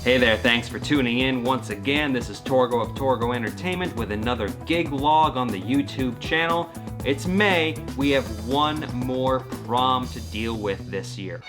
Hey there, thanks for tuning in once again. This is Torgo of Torgo Entertainment with another gig log on the YouTube channel. It's May. We have one more prom to deal with this year.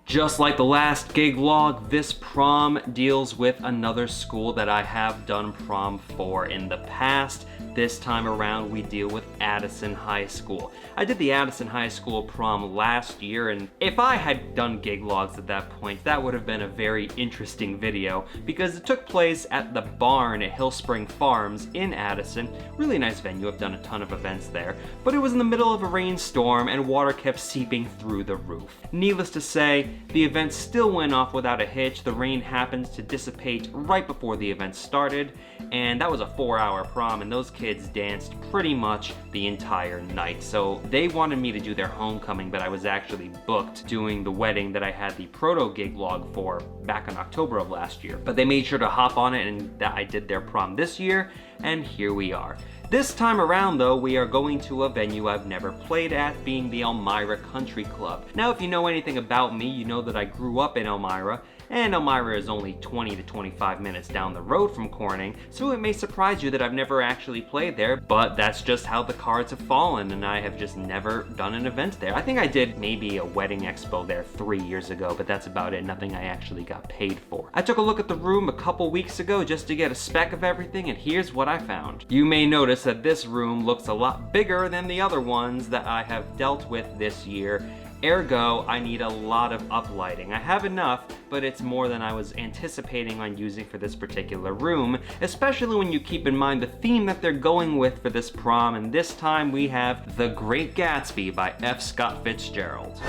Just like the last gig log, this prom deals with another school that I have done prom for in the past. This time around, we deal with Addison High School. I did the Addison High School prom last year, and if I had done gig logs at that point, that would have been a very interesting video because it took place at the barn at Hill Spring Farms in Addison. Really nice venue, I've done a ton of events there, but it was in the middle of a rainstorm and water kept seeping through the roof. Needless to say, the event still went off without a hitch. The rain happened to dissipate right before the event started, and that was a 4-hour prom, and those kids danced pretty much the entire night. So they wanted me to do their homecoming, but I was actually booked doing the wedding that I had the proto gig log for back in October of last year. But they made sure to hop on it, and that I did their prom this year, and here we are. This time around though, we are going to a venue I've never played at, being the Elmira Country Club. Now if you know anything about me, you know that I grew up in Elmira, and Elmira is only 20 to 25 minutes down the road from Corning, so it may surprise you that I've never actually played there, but that's just how the cards have fallen, and I have just never done an event there. I think I did maybe a wedding expo there 3 years ago, but that's about it, nothing I actually got paid for. I took a look at the room a couple weeks ago just to get a spec of everything, and here's what I found. You may notice that this room looks a lot bigger than the other ones that I have dealt with this year. Ergo, I need a lot of uplighting. I have enough, but it's more than I was anticipating on using for this particular room, especially when you keep in mind the theme that they're going with for this prom, and this time we have The Great Gatsby by F. Scott Fitzgerald.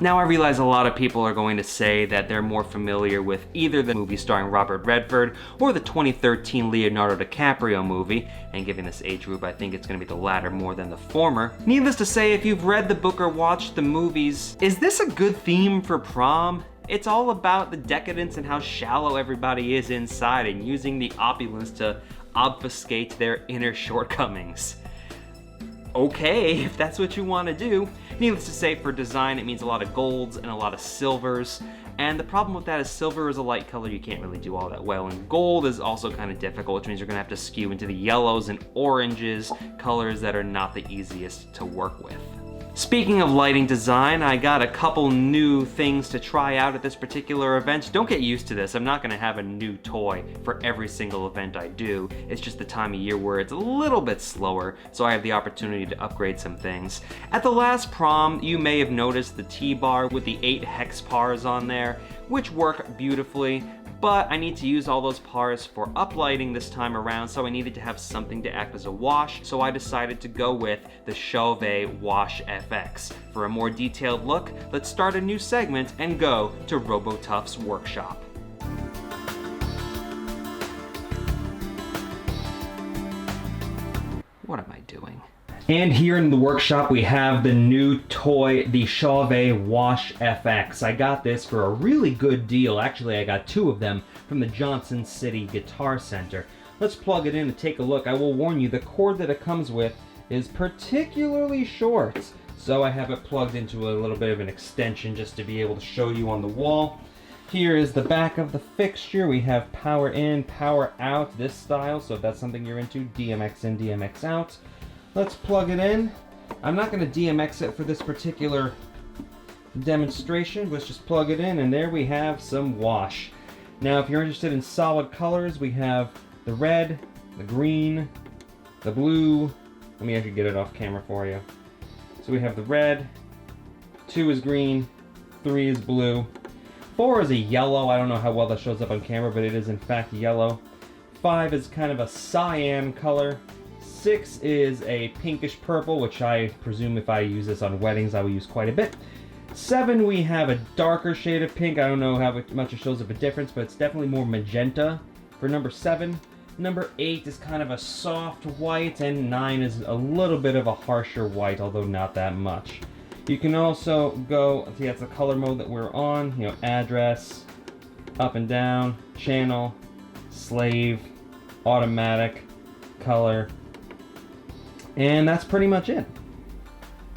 Now I realize a lot of people are going to say that they're more familiar with either the movie starring Robert Redford or the 2013 Leonardo DiCaprio movie, and given this age group I think it's going to be the latter more than the former. Needless to say, if you've read the book or watched the movies, is this a good theme for prom? It's all about the decadence and how shallow everybody is inside and using the opulence to obfuscate their inner shortcomings. Okay, if that's what you want to do. Needless to say, for design it means a lot of golds and a lot of silvers, and the problem with that is silver is a light color you can't really do all that well, and gold is also kind of difficult, which means you're going to have to skew into the yellows and oranges, colors that are not the easiest to work with. Speaking of lighting design, I got a couple new things to try out at this particular event. Don't get used to this. I'm not going to have a new toy for every single event I do. It's just the time of year where it's a little bit slower, so I have the opportunity to upgrade some things. At the last prom, you may have noticed the T-bar with the 8 hex pars on there, which work beautifully. But I need to use all those pars for uplighting this time around, so I needed to have something to act as a wash, so I decided to go with the Chauvet Wash FX. For a more detailed look, let's start a new segment and go to RoboTuff's workshop. What am I doing? And here in the workshop we have the new toy, the Chauvet Wash FX. I got this for a really good deal. Actually, I got 2 of them from the Johnson City Guitar Center. Let's plug it in and take a look. I will warn you, the cord that it comes with is particularly short. So I have it plugged into a little bit of an extension just to be able to show you on the wall. Here is the back of the fixture. We have power in, power out, this style. So if that's something you're into, DMX in, DMX out. Let's plug it in. I'm not going to DMX it for this particular demonstration. Let's just plug it in, and there we have some wash. Now, if you're interested in solid colors, we have the red, the green, the blue. Let me actually get it off camera for you. So we have the red, 2 is green, 3 is blue, 4 is a yellow. I don't know how well that shows up on camera, but it is in fact yellow. 5 is kind of a cyan color. 6 is a pinkish purple, which I presume if I use this on weddings I will use quite a bit. 7 we have a darker shade of pink. I don't know how much it shows up a difference, but it's definitely more magenta for number 7. Number 8 is kind of a soft white, and 9 is a little bit of a harsher white, although not that much. You can also go, see that's the color mode that we're on, you know, address, up and down, channel, slave, automatic, color, And that's pretty much it.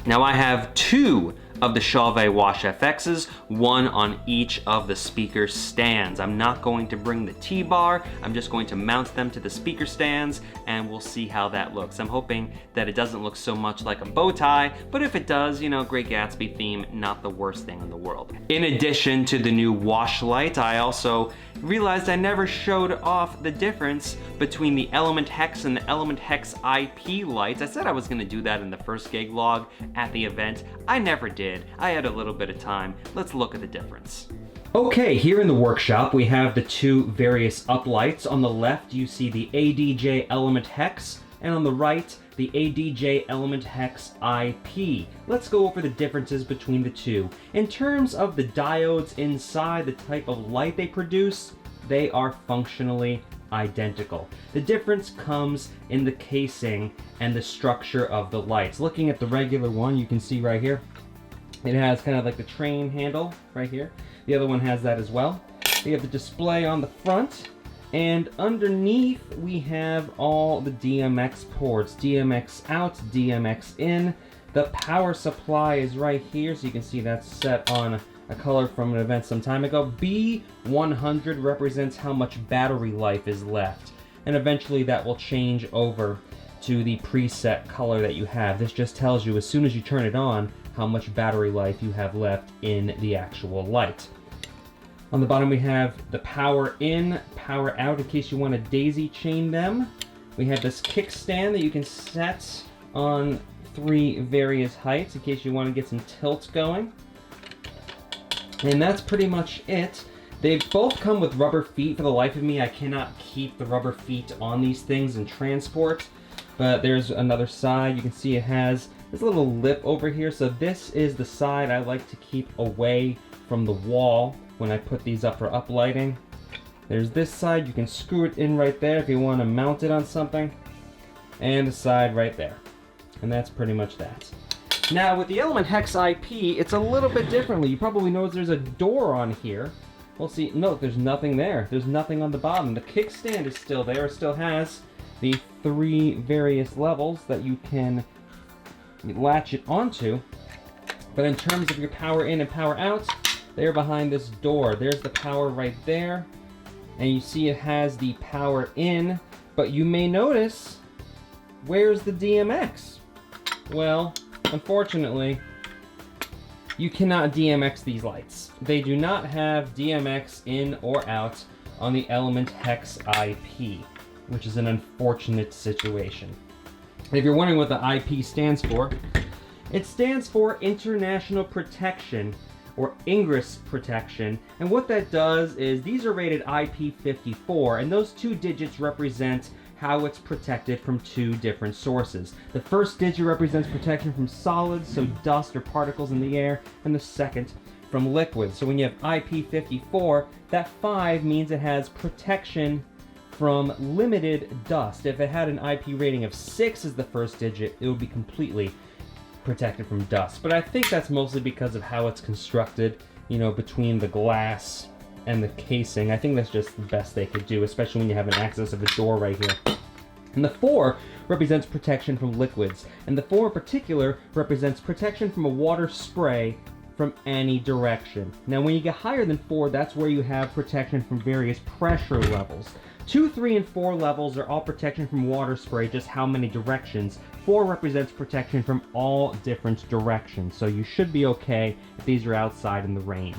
Now I have 2 of the Chauvet Wash FXs, 1 on each of the speaker stands. I'm not going to bring the T-bar, I'm just going to mount them to the speaker stands, and we'll see how that looks. I'm hoping that it doesn't look so much like a bow tie, but if it does, you know, Great Gatsby theme, not the worst thing in the world. In addition to the new wash light, I also realized I never showed off the difference between the Element Hex and the Element HexIP lights. I said I was gonna do that in the first gig log at the event. I never did. I had a little bit of time. Let's look at the difference. Okay, here in the workshop we have the 2 various uplights. On the left you see the ADJ Element Hex, and on the right the ADJ Element HexIP. Let's go over the differences between the 2. In terms of the diodes inside, the type of light they produce, they are functionally identical. The difference comes in the casing and the structure of the lights. Looking at the regular one, you can see right here, it has kind of like the train handle right here. The other one has that as well. We have the display on the front, and underneath we have all the DMX ports. DMX out, DMX in. The power supply is right here, so you can see that's set on a color from an event some time ago. B100 represents how much battery life is left, and eventually that will change over to the preset color that you have. This just tells you as soon as you turn it on how much battery life you have left in the actual light. On the bottom we have the power in, power out in case you want to daisy chain them. We have this kickstand that you can set on 3 various heights in case you want to get some tilt going. And that's pretty much it. They both come with rubber feet. For the life of me, I cannot keep the rubber feet on these things in transport. But there's another side. You can see it has this little lip over here. So this is the side I like to keep away from the wall when I put these up for uplighting. There's this side. You can screw it in right there if you want to mount it on something. And the side right there. And that's pretty much that. Now with the Element HexIP, it's a little bit differently. You probably notice there's a door on here. Well, see, no, there's nothing there. There's nothing on the bottom. The kickstand is still there. It still has the 3 various levels that you can latch it onto. But in terms of your power in and power out, they're behind this door. There's the power right there. And you see it has the power in, but you may notice, where's the DMX? Well, unfortunately, you cannot DMX these lights. They do not have DMX in or out on the Element HexIP, which is an unfortunate situation. If you're wondering what the IP stands for, it stands for International Protection, or Ingress Protection, and what that does is these are rated IP54, and those 2 digits represent how it's protected from 2 different sources. The first digit represents protection from solids, so dust or particles in the air, and the second from liquids. So when you have IP54, that 5 means it has protection from limited dust. If it had an IP rating of 6 as the first digit, it would be completely protected from dust. But I think that's mostly because of how it's constructed, you know, between the glass and the casing. I think that's just the best they could do, especially when you have an access of a door right here. And the 4 represents protection from liquids, and the 4 in particular represents protection from a water spray from any direction. Now when you get higher than 4, that's where you have protection from various pressure levels. 2, 3, and 4 levels are all protection from water spray, just how many directions. 4 represents protection from all different directions, so you should be okay if these are outside in the rain.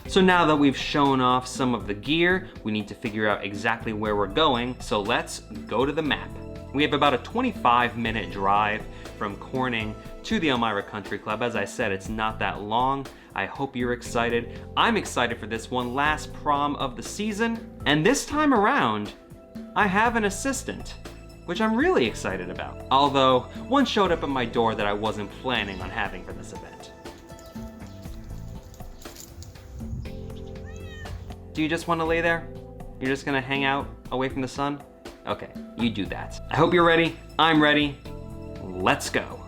So now that we've shown off some of the gear, we need to figure out exactly where we're going, so let's go to the map. We have about a 25-minute drive from Corning to the Elmira Country Club. As I said, it's not that long. I hope you're excited. I'm excited for this one, last prom of the season, and this time around, I have an assistant, which I'm really excited about. Although, one showed up at my door that I wasn't planning on having for this event. Do you just want to lay there? You're just gonna hang out away from the sun? Okay, you do that. I hope you're ready. I'm ready. Let's go.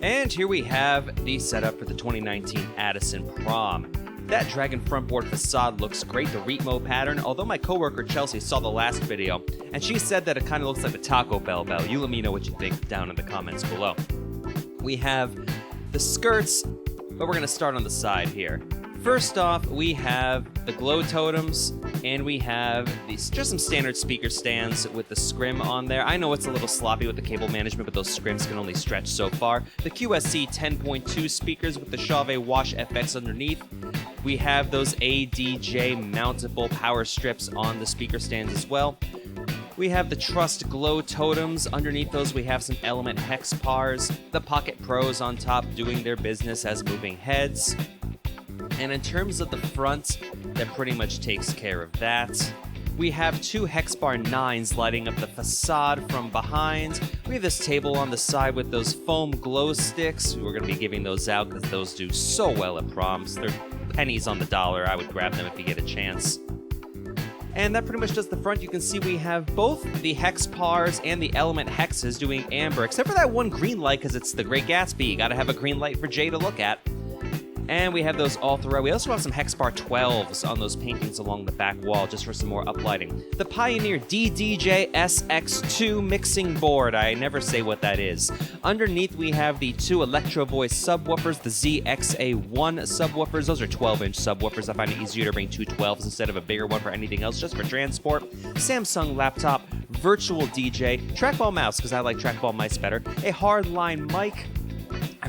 And here we have the setup for the 2019 Addison Prom. That dragon frontboard facade looks great, the Ritmo pattern, although my coworker Chelsea saw the last video, and she said that it kind of looks like the Taco Bell bell. You let me know what you think down in the comments below. We have the skirts, but we're going to start on the side here. First off, we have the glow totems, and we have these just some standard speaker stands with the scrim on there. I know it's a little sloppy with the cable management, but those scrims can only stretch so far. The QSC 10.2 speakers with the Chauvet Wash FX underneath. We have those ADJ mountable power strips on the speaker stands as well. We have the Trust Glow totems. Underneath those, we have some Element HexIPs. The Pocket Pros on top doing their business as moving heads. And in terms of the front, that pretty much takes care of that. We have two HexBar 9s lighting up the facade from behind. We have this table on the side with those foam glow sticks. We're going to be giving those out because those do so well at proms. They're pennies on the dollar. I would grab them if you get a chance. And that pretty much does the front. You can see we have both the HexPars and the Element Hexes doing amber, except for that one green light because it's the Great Gatsby. You got to have a green light for Jay to look at. And we have those all throughout. We also have some HexBar 12s on those paintings along the back wall, just for some more uplighting. The Pioneer DDJ SX2 mixing board. I never say what that is. Underneath, we have the two Electro Voice subwoofers, the ZXA1 subwoofers. Those are 12-inch subwoofers. I find it easier to bring two 12s instead of a bigger one for anything else, just for transport. Samsung laptop, virtual DJ, trackball mouse, because I like trackball mice better, a hardline mic,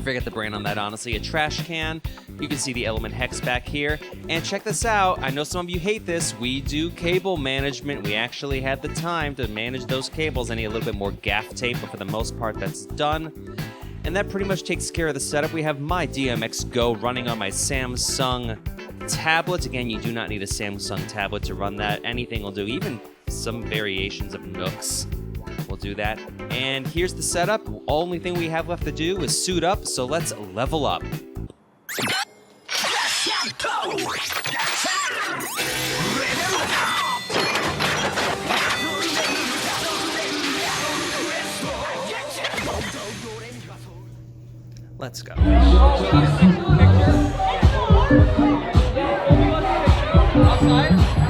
I forget the brand on that, honestly. A trash can. You can see the Element Hex back here. And check this out. I know some of you hate this. We do cable management. We actually had the time to manage those cables. I need a little bit more gaff tape, but for the most part, that's done. And that pretty much takes care of the setup. We have my DMX Go running on my Samsung tablet. Again, you do not need a Samsung tablet to run that. Anything will do, even some variations of Nooks. We'll do that. And here's the setup. Only thing we have left to do is suit up, so let's level up. Let's go. Outside?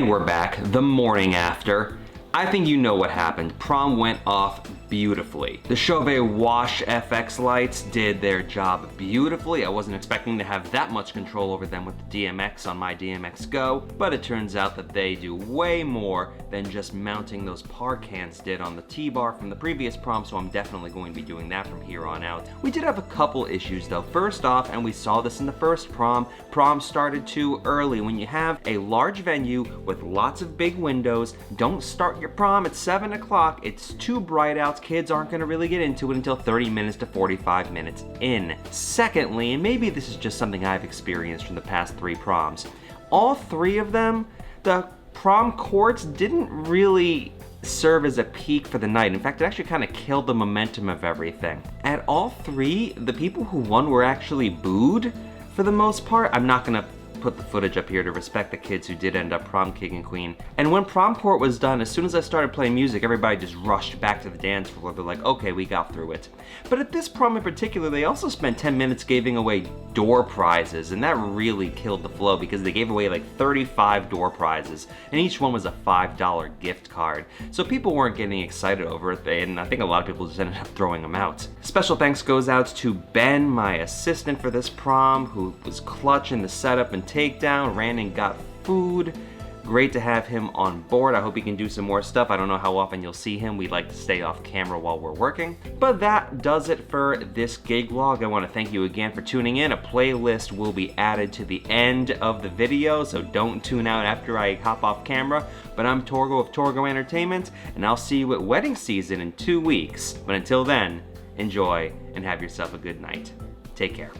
And we're back the morning after. I think you know what happened. Prom went off beautifully. The Chauvet Wash FX lights did their job beautifully. I wasn't expecting to have that much control over them with the DMX on my DMX Go, but it turns out that they do way more than just mounting those par cans did on the T-bar from the previous prom, so I'm definitely going to be doing that from here on out. We did have a couple issues though. First off, and we saw this in the first prom started too early. When you have a large venue with lots of big windows, don't start your prom at 7 o'clock. It's too bright out. Kids aren't going to really get into it until 30 minutes to 45 minutes in. Secondly, and maybe this is just something I've experienced from the past 3 proms, all 3 of them, the prom courts didn't really serve as a peak for the night. In fact, it actually kind of killed the momentum of everything. At all 3, the people who won were actually booed for the most part. I'm not going to put the footage up here to respect the kids who did end up prom king and queen. And when prom court was done, as soon as I started playing music, everybody just rushed back to the dance floor. They're like, okay, we got through it. But at this prom in particular, they also spent 10 minutes giving away door prizes, and that really killed the flow because they gave away like 35 door prizes, and each one was a $5 gift card. So people weren't getting excited over it, and I think a lot of people just ended up throwing them out. Special thanks goes out to Ben, my assistant for this prom, who was clutch in the setup and takedown, ran and got food. Great to have him on board. I hope he can do some more stuff. I don't know how often you'll see him. We like to stay off camera while we're working. But that does it for this gig vlog. I want to thank you again for tuning in. A playlist will be added to the end of the video, so don't tune out after I hop off camera. But I'm Torgo of Torgo Entertainment, and I'll see you at wedding season in 2 weeks. But until then, enjoy and have yourself a good night. Take care.